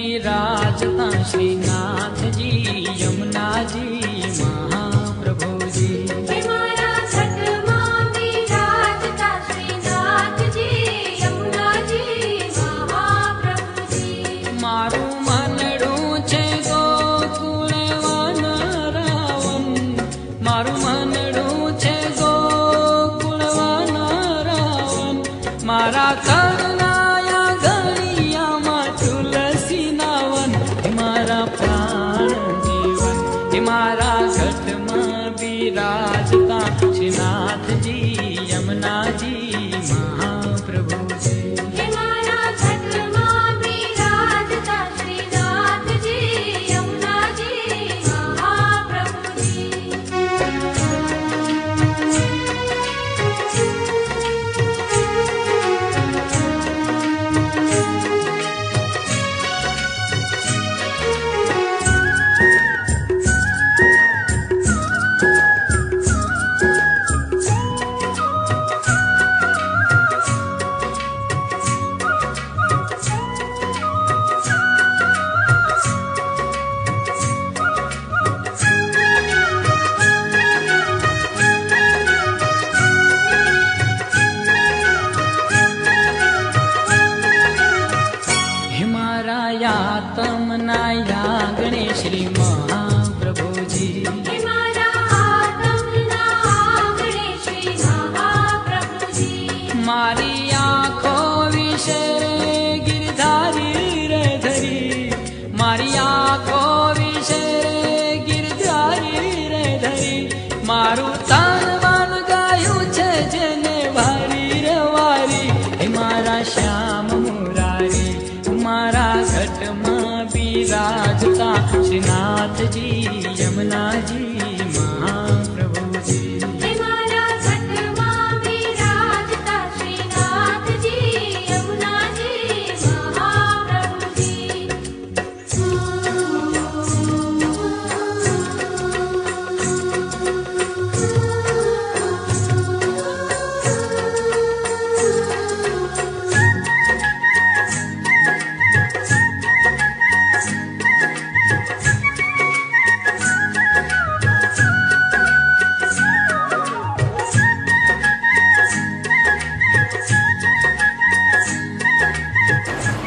विराजता श्रीनाथ जी यमुना जी महाप्रभु जी। मारा छठ मां विराजता श्रीनाथ जी यमुना जी महाप्रभु जी। मारू मनडू छे गोकुल वन रावण, मारू मनडू छे गोकुल वन रावण। मारा करनाया गलिया मां तुलसी नावन, मारा प्राण जीवन मारा घट में विराजता श्रीनाथ जी यमुना जी महाप्रभु जी। मारा छठ मां विराजता श्रीनाथ जी यमुना जी महाप्रभु जी। तमनाया गणेश श्री महाप्रभु जी। मारा तमना गणेश श्री महाप्रभु जी। मारी आँखों विषे गिरधारी रे धरी, मारी आँखों विषे गिरधारी रे धरी। मारू तान वाल गायु छे जेने वारी रे वारी, हे मारा श्याम मुरारी मारा घट विराजता श्रीनाथ जी यमुना जी महाप्रभु जी। मारा छठ मां विराजता श्रीनाथ जी यमुना जी महाप्रभु जी।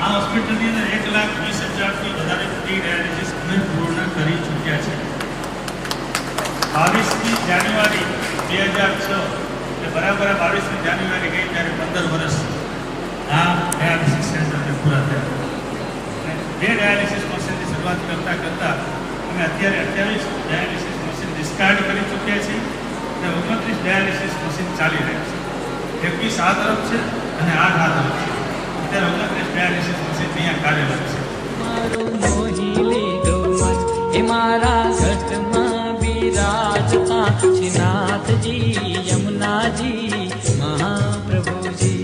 આ હોસ્પિટલની અંદર 1,20,000થી વધારે ફ્રી ડાયાલિસિસ અમે પૂર્ણ કરી ચૂક્યા છે। 22મી જાન્યુઆરી 2006 એટલે બરાબર 22મી જાન્યુઆરી ગઈ ત્યારે 15 વર્ષ આ ડાયાલિસિસ સેન્ટરને પૂરા થયા। અને 2 ડાયાલિસિસ મશીનની શરૂઆત કરતાં કરતાં અમે અત્યારે 28 ડાયાલિસિસ મશીન ડિસ્કાર્ડ કરી ચૂક્યા છીએ અને 29 ડાયાલિસિસ મશીન ચાલી રહ્યા છે। 21 આ તરફ છે અને 8 આ તરફ છે। અત્યારે 29 ડાયાલિસિસ મશીન અહીંયા કાર્યરત છે। मारो मोही लीधो मन हे मारा घट में विराजता श्रीनाथ जी यमुना जी महाप्रभु जी।